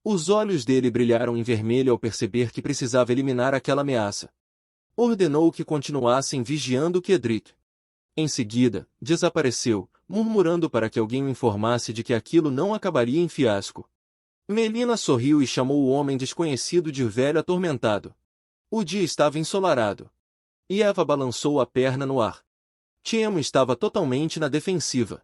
Os olhos dele brilharam em vermelho ao perceber que precisava eliminar aquela ameaça. Ordenou que continuassem vigiando Kedrik. Em seguida, desapareceu, murmurando para que alguém o informasse de que aquilo não acabaria em fiasco. Melina sorriu e chamou o homem desconhecido de velho atormentado. O dia estava ensolarado. E Eva balançou a perna no ar. Tiemo estava totalmente na defensiva.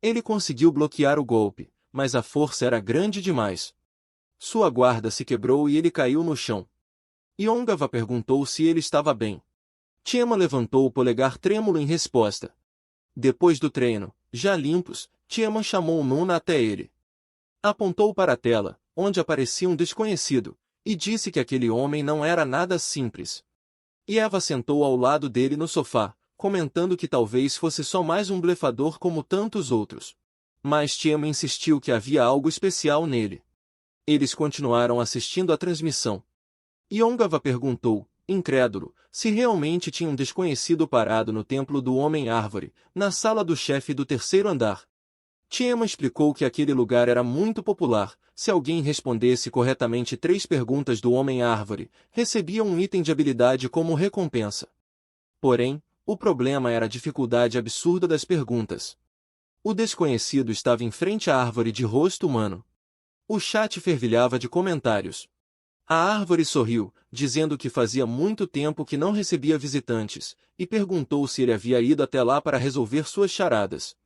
Ele conseguiu bloquear o golpe, mas a força era grande demais. Sua guarda se quebrou e ele caiu no chão. Yongava perguntou se ele estava bem. Tiema levantou o polegar trêmulo em resposta. Depois do treino, já limpos, Tiema chamou Nuna até ele. Apontou para a tela, onde aparecia um desconhecido, e disse que aquele homem não era nada simples. E Eva sentou ao lado dele no sofá, comentando que talvez fosse só mais um blefador como tantos outros. Mas Tiema insistiu que havia algo especial nele. Eles continuaram assistindo à transmissão. Yongava perguntou, incrédulo, se realmente tinha um desconhecido parado no templo do Homem-Árvore, na sala do chefe do terceiro andar. Tiema explicou que aquele lugar era muito popular. Se alguém respondesse corretamente 3 perguntas do Homem-Árvore, recebia um item de habilidade como recompensa. Porém, o problema era a dificuldade absurda das perguntas. O desconhecido estava em frente à árvore de rosto humano. O chat fervilhava de comentários. A árvore sorriu, dizendo que fazia muito tempo que não recebia visitantes, e perguntou se ele havia ido até lá para resolver suas charadas.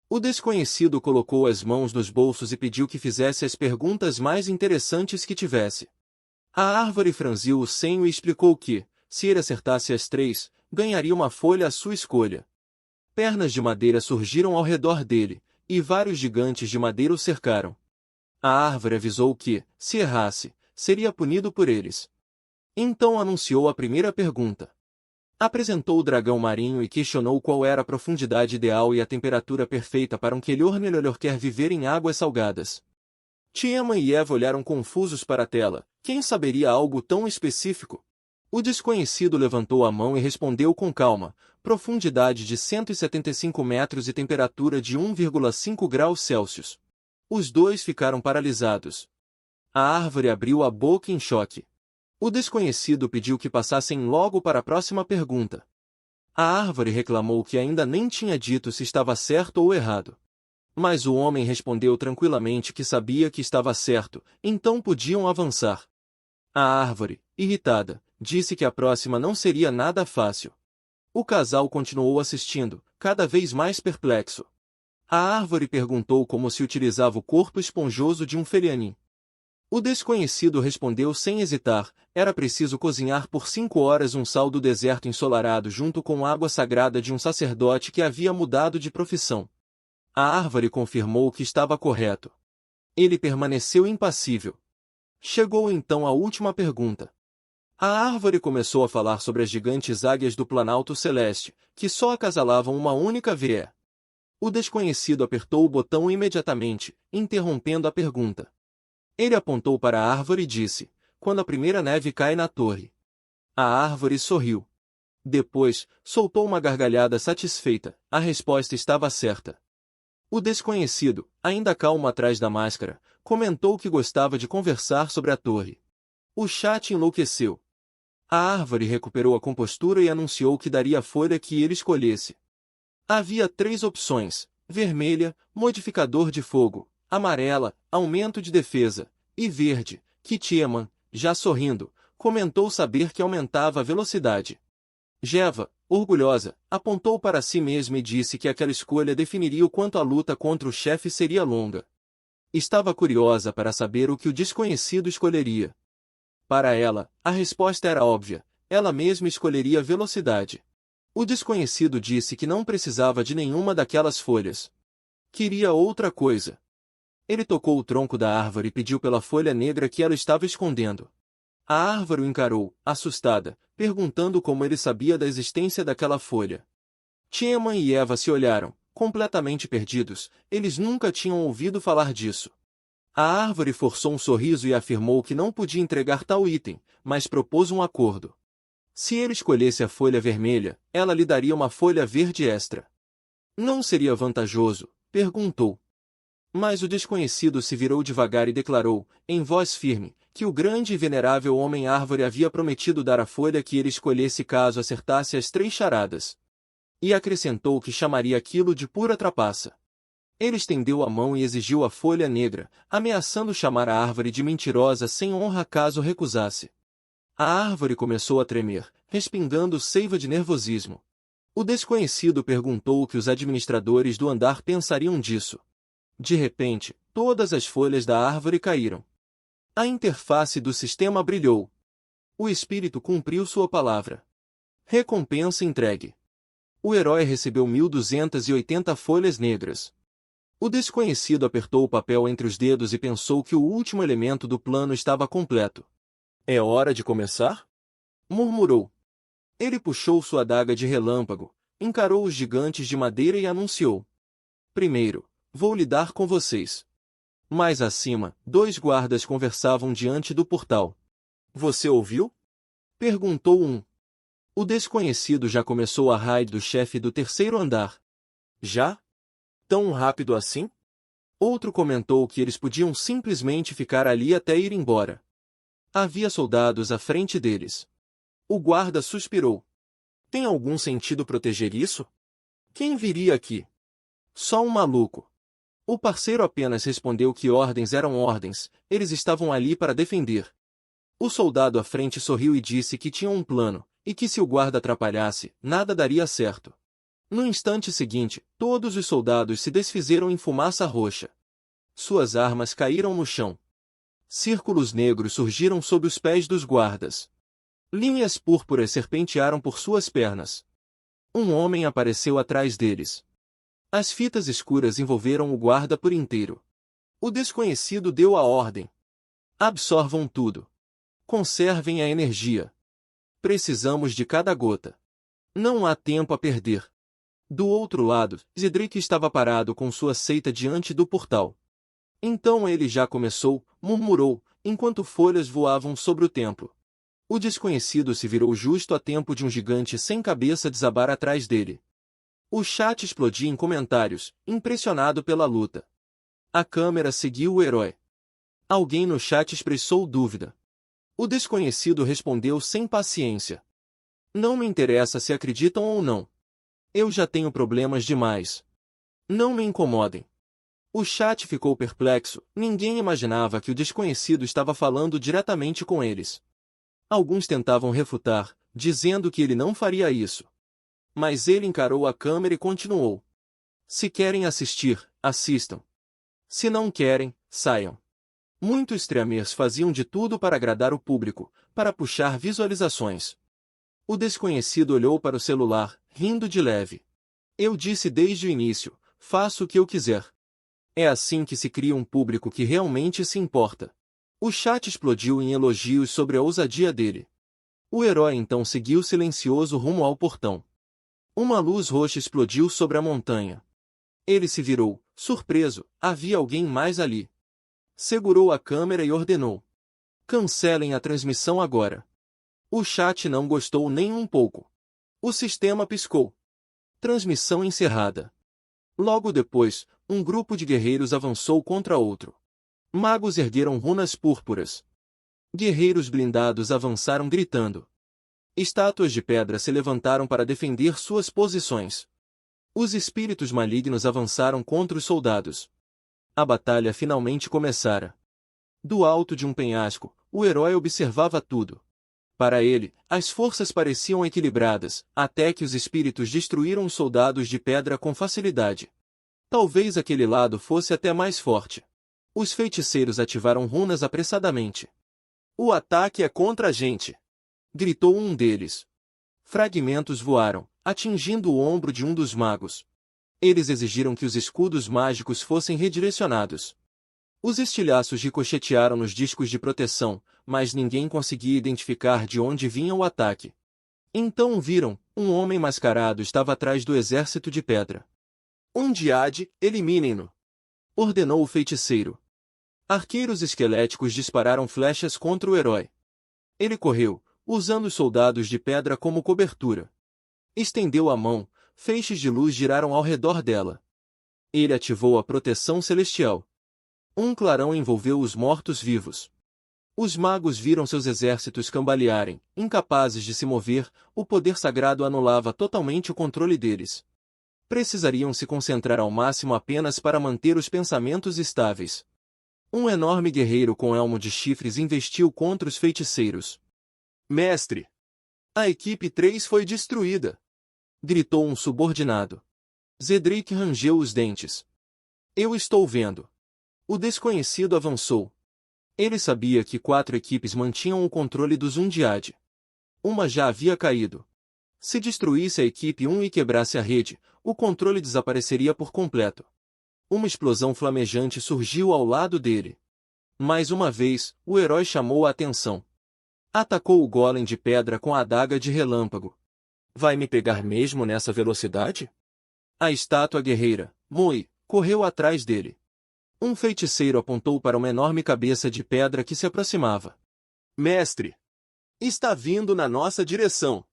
O desconhecido colocou as mãos nos bolsos e pediu que fizesse as perguntas mais interessantes que tivesse. A árvore franziu o senho e explicou que, se ele acertasse as 3, ganharia uma folha à sua escolha. Pernas de madeira surgiram ao redor dele, e vários gigantes de madeira o cercaram. A árvore avisou que, se errasse, seria punido por eles. Então anunciou a primeira pergunta. Apresentou o dragão marinho e questionou qual era a profundidade ideal e a temperatura perfeita para um Kelhormelhor quer viver em águas salgadas. Tiema e Eva olharam confusos para a tela. Quem saberia algo tão específico? O desconhecido levantou a mão e respondeu com calma. Profundidade de 175 metros e temperatura de 1,5 graus Celsius. Os dois ficaram paralisados. A árvore abriu a boca em choque. O desconhecido pediu que passassem logo para a próxima pergunta. A árvore reclamou que ainda nem tinha dito se estava certo ou errado. Mas o homem respondeu tranquilamente que sabia que estava certo, então podiam avançar. A árvore, irritada, disse que a próxima não seria nada fácil. O casal continuou assistindo, cada vez mais perplexo. A árvore perguntou como se utilizava o corpo esponjoso de um felianin. O desconhecido respondeu sem hesitar, era preciso cozinhar por 5 horas um sal do deserto ensolarado junto com água sagrada de um sacerdote que havia mudado de profissão. A árvore confirmou que estava correto. Ele permaneceu impassível. Chegou então a última pergunta. A árvore começou a falar sobre as gigantes águias do Planalto Celeste, que só acasalavam uma única VE. O desconhecido apertou o botão imediatamente, interrompendo a pergunta. Ele apontou para a árvore e disse, quando a primeira neve cai na torre. A árvore sorriu. Depois, soltou uma gargalhada satisfeita, a resposta estava certa. O desconhecido, ainda calmo atrás da máscara, comentou que gostava de conversar sobre a torre. O chat enlouqueceu. A árvore recuperou a compostura e anunciou que daria a folha que ele escolhesse. Havia 3 opções, vermelha, modificador de fogo, amarela, aumento de defesa, e verde, que Tiaman, já sorrindo, comentou saber que aumentava a velocidade. Jeva, orgulhosa, apontou para si mesma e disse que aquela escolha definiria o quanto a luta contra o chefe seria longa. Estava curiosa para saber o que o desconhecido escolheria. Para ela, a resposta era óbvia, ela mesma escolheria velocidade. O desconhecido disse que não precisava de nenhuma daquelas folhas. Queria outra coisa. Ele tocou o tronco da árvore e pediu pela folha negra que ela estava escondendo. A árvore o encarou, assustada, perguntando como ele sabia da existência daquela folha. Tiaman e Eva se olharam, completamente perdidos, eles nunca tinham ouvido falar disso. A árvore forçou um sorriso e afirmou que não podia entregar tal item, mas propôs um acordo. Se ele escolhesse a folha vermelha, ela lhe daria uma folha verde extra. Não seria vantajoso? Perguntou. Mas o desconhecido se virou devagar e declarou, em voz firme, que o grande e venerável homem-árvore havia prometido dar a folha que ele escolhesse caso acertasse as 3 charadas. E acrescentou que chamaria aquilo de pura trapaça. Ele estendeu a mão e exigiu a folha negra, ameaçando chamar a árvore de mentirosa sem honra caso recusasse. A árvore começou a tremer, respingando seiva de nervosismo. O desconhecido perguntou o que os administradores do andar pensariam disso. De repente, todas as folhas da árvore caíram. A interface do sistema brilhou. O espírito cumpriu sua palavra. Recompensa entregue. O herói recebeu 1.280 folhas negras. O desconhecido apertou o papel entre os dedos e pensou que o último elemento do plano estava completo. É hora de começar? Murmurou. Ele puxou sua adaga de relâmpago, encarou os gigantes de madeira e anunciou. Primeiro, vou lidar com vocês. Mais acima, 2 guardas conversavam diante do portal. Você ouviu? Perguntou um. O desconhecido já começou a raid do chefe do 3º andar. Já? Tão rápido assim? Outro comentou que eles podiam simplesmente ficar ali até ir embora. Havia soldados à frente deles. O guarda suspirou. Tem algum sentido proteger isso? Quem viria aqui? Só um maluco. O parceiro apenas respondeu que ordens eram ordens, eles estavam ali para defender. O soldado à frente sorriu e disse que tinha um plano, e que se o guarda atrapalhasse, nada daria certo. No instante seguinte, todos os soldados se desfizeram em fumaça roxa. Suas armas caíram no chão. Círculos negros surgiram sob os pés dos guardas. Linhas púrpuras serpentearam por suas pernas. Um homem apareceu atrás deles. As fitas escuras envolveram o guarda por inteiro. O desconhecido deu a ordem. Absorvam tudo. Conservem a energia. Precisamos de cada gota. Não há tempo a perder. Do outro lado, Zedric estava parado com sua seita diante do portal. Então ele já começou, murmurou, enquanto folhas voavam sobre o templo. O desconhecido se virou justo a tempo de um gigante sem cabeça desabar atrás dele. O chat explodia em comentários, impressionado pela luta. A câmera seguiu o herói. Alguém no chat expressou dúvida. O desconhecido respondeu sem paciência. Não me interessa se acreditam ou não. Eu já tenho problemas demais. Não me incomodem. O chat ficou perplexo, ninguém imaginava que o desconhecido estava falando diretamente com eles. Alguns tentavam refutar, dizendo que ele não faria isso. Mas ele encarou a câmera e continuou. Se querem assistir, assistam. Se não querem, saiam. Muitos streamers faziam de tudo para agradar o público, para puxar visualizações. O desconhecido olhou para o celular, rindo de leve. Eu disse desde o início, faço o que eu quiser. É assim que se cria um público que realmente se importa. O chat explodiu em elogios sobre a ousadia dele. O herói então seguiu silencioso rumo ao portão. Uma luz roxa explodiu sobre a montanha. Ele se virou, surpreso, havia alguém mais ali. Segurou a câmera e ordenou. Cancelem a transmissão agora. O chat não gostou nem um pouco. O sistema piscou. Transmissão encerrada. Logo depois, um grupo de guerreiros avançou contra outro. Magos ergueram runas púrpuras. Guerreiros blindados avançaram gritando. Estátuas de pedra se levantaram para defender suas posições. Os espíritos malignos avançaram contra os soldados. A batalha finalmente começara. Do alto de um penhasco, o herói observava tudo. Para ele, as forças pareciam equilibradas, até que os espíritos destruíram os soldados de pedra com facilidade. Talvez aquele lado fosse até mais forte. Os feiticeiros ativaram runas apressadamente. O ataque é contra a gente! Gritou um deles. Fragmentos voaram, atingindo o ombro de um dos magos. Eles exigiram que os escudos mágicos fossem redirecionados. Os estilhaços ricochetearam nos discos de proteção, mas ninguém conseguia identificar de onde vinha o ataque. Então viram, um homem mascarado estava atrás do exército de pedra. Undiade, eliminem-no! Ordenou o feiticeiro. Arqueiros esqueléticos dispararam flechas contra o herói. Ele correu, usando os soldados de pedra como cobertura. Estendeu a mão, feixes de luz giraram ao redor dela. Ele ativou a proteção celestial. Um clarão envolveu os mortos-vivos. Os magos viram seus exércitos cambalearem, incapazes de se mover, o poder sagrado anulava totalmente o controle deles. Precisariam se concentrar ao máximo apenas para manter os pensamentos estáveis. Um enorme guerreiro com elmo de chifres investiu contra os feiticeiros. Mestre! A equipe 3 foi destruída! Gritou um subordinado. Cedric rangeu os dentes. Eu estou vendo. O desconhecido avançou. Ele sabia que 4 equipes mantinham o controle dos Undyad. Uma já havia caído. Se destruísse a equipe 1 e quebrasse a rede, o controle desapareceria por completo. Uma explosão flamejante surgiu ao lado dele. Mais uma vez, o herói chamou a atenção. Atacou o golem de pedra com a adaga de relâmpago. Vai me pegar mesmo nessa velocidade? A estátua guerreira, Moi, correu atrás dele. Um feiticeiro apontou para uma enorme cabeça de pedra que se aproximava. Mestre! Está vindo na nossa direção!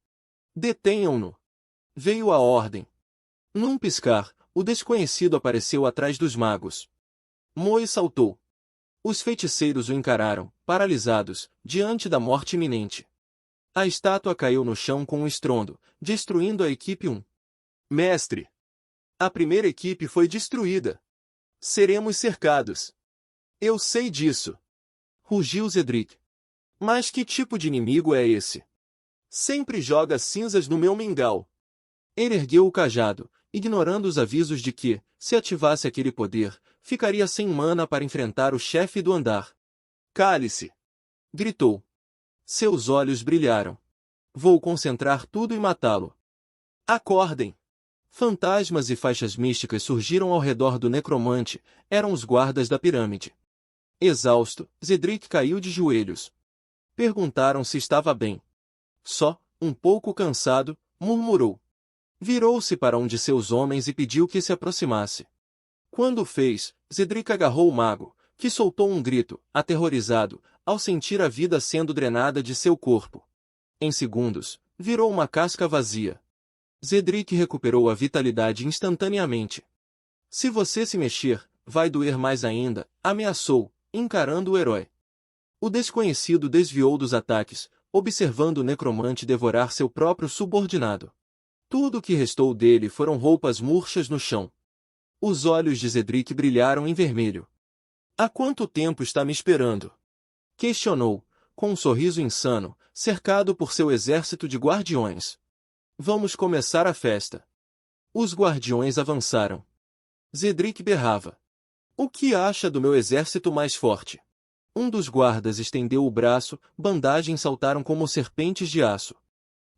Detenham-no! Veio a ordem. Num piscar, o desconhecido apareceu atrás dos magos. Moi saltou. Os feiticeiros o encararam, paralisados, diante da morte iminente. A estátua caiu no chão com um estrondo, destruindo a equipe 1. Mestre! A primeira equipe foi destruída. Seremos cercados. Eu sei disso. Rugiu Cedric. Mas que tipo de inimigo é esse? Sempre joga cinzas no meu mingau. Ele ergueu o cajado, ignorando os avisos de que, se ativasse aquele poder, ficaria sem mana para enfrentar o chefe do andar. Cale-se! Gritou. Seus olhos brilharam. Vou concentrar tudo e matá-lo. Acordem! Fantasmas e faixas místicas surgiram ao redor do necromante, eram os guardas da pirâmide. Exausto, Cedric caiu de joelhos. Perguntaram se estava bem. Só, um pouco cansado, murmurou. Virou-se para um de seus homens e pediu que se aproximasse. Quando o fez, Cedric agarrou o mago, que soltou um grito, aterrorizado, ao sentir a vida sendo drenada de seu corpo. Em segundos, virou uma casca vazia. Cedric recuperou a vitalidade instantaneamente. Se você se mexer, vai doer mais ainda, ameaçou, encarando o herói. O desconhecido desviou dos ataques, observando o necromante devorar seu próprio subordinado. Tudo o que restou dele foram roupas murchas no chão. Os olhos de Cedric brilharam em vermelho. Há quanto tempo está me esperando? Questionou, com um sorriso insano, cercado por seu exército de guardiões. Vamos começar a festa. Os guardiões avançaram. Cedric berrava. O que acha do meu exército mais forte? Um dos guardas estendeu o braço, bandagens saltaram como serpentes de aço.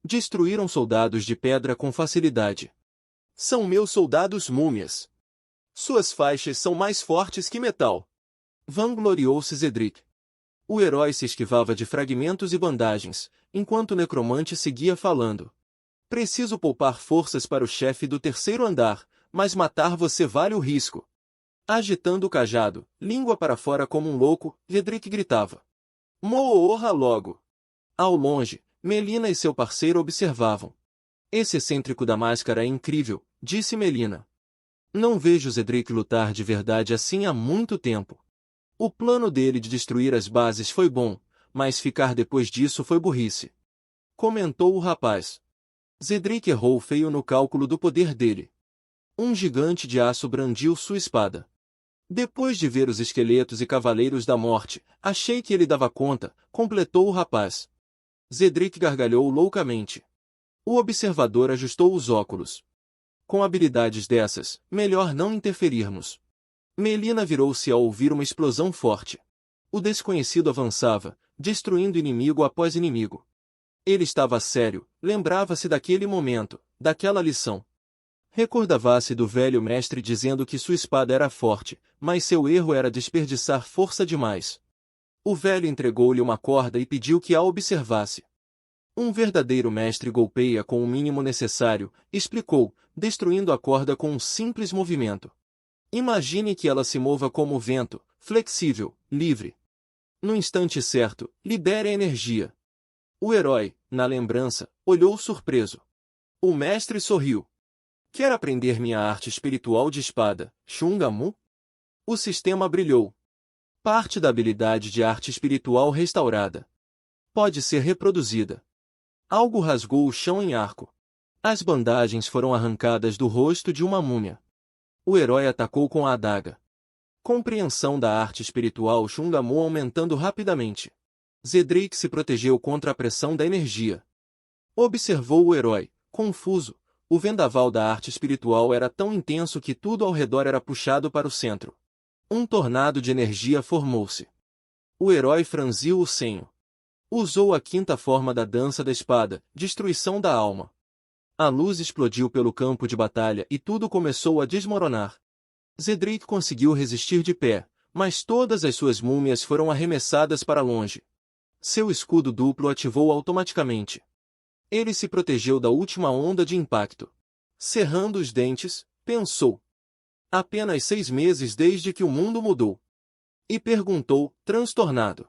Destruíram soldados de pedra com facilidade. São meus soldados múmias. Suas faixas são mais fortes que metal. Vangloriou-se Cedric. O herói se esquivava de fragmentos e bandagens, enquanto o necromante seguia falando. Preciso poupar forças para o chefe do terceiro andar, mas matar você vale o risco. Agitando o cajado, língua para fora como um louco, Cedric gritava. Morra logo! Ao longe, Melina e seu parceiro observavam. Esse excêntrico da máscara é incrível, disse Melina. Não vejo Cedric lutar de verdade assim há muito tempo. O plano dele de destruir as bases foi bom, mas ficar depois disso foi burrice. Comentou o rapaz. Cedric errou feio no cálculo do poder dele. Um gigante de aço brandiu sua espada. Depois de ver os esqueletos e cavaleiros da morte, achei que ele dava conta, completou o rapaz. Cedric gargalhou loucamente. O observador ajustou os óculos. Com habilidades dessas, melhor não interferirmos. Melina virou-se ao ouvir uma explosão forte. O desconhecido avançava, destruindo inimigo após inimigo. Ele estava sério, lembrava-se daquele momento, daquela lição. Recordava-se do velho mestre dizendo que sua espada era forte, mas seu erro era desperdiçar força demais. O velho entregou-lhe uma corda e pediu que a observasse. Um verdadeiro mestre golpeia com o mínimo necessário, explicou, destruindo a corda com um simples movimento. Imagine que ela se mova como o vento, flexível, livre. No instante certo, libere a energia. O herói, na lembrança, olhou surpreso. O mestre sorriu. Quer aprender minha arte espiritual de espada, Xungamu? O sistema brilhou. Parte da habilidade de arte espiritual restaurada. Pode ser reproduzida. Algo rasgou o chão em arco. As bandagens foram arrancadas do rosto de uma múmia. O herói atacou com a adaga. Compreensão da arte espiritual Xungamu aumentando rapidamente. Cedric se protegeu contra a pressão da energia. Observou o herói, confuso. O vendaval da arte espiritual era tão intenso que tudo ao redor era puxado para o centro. Um tornado de energia formou-se. O herói franziu o senho. Usou a quinta forma da dança da espada, destruição da alma. A luz explodiu pelo campo de batalha e tudo começou a desmoronar. Cedric conseguiu resistir de pé, mas todas as suas múmias foram arremessadas para longe. Seu escudo duplo ativou automaticamente. Ele se protegeu da última onda de impacto. Cerrando os dentes, pensou. Apenas 6 meses desde que o mundo mudou. E perguntou, transtornado.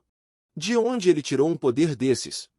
De onde ele tirou um poder desses?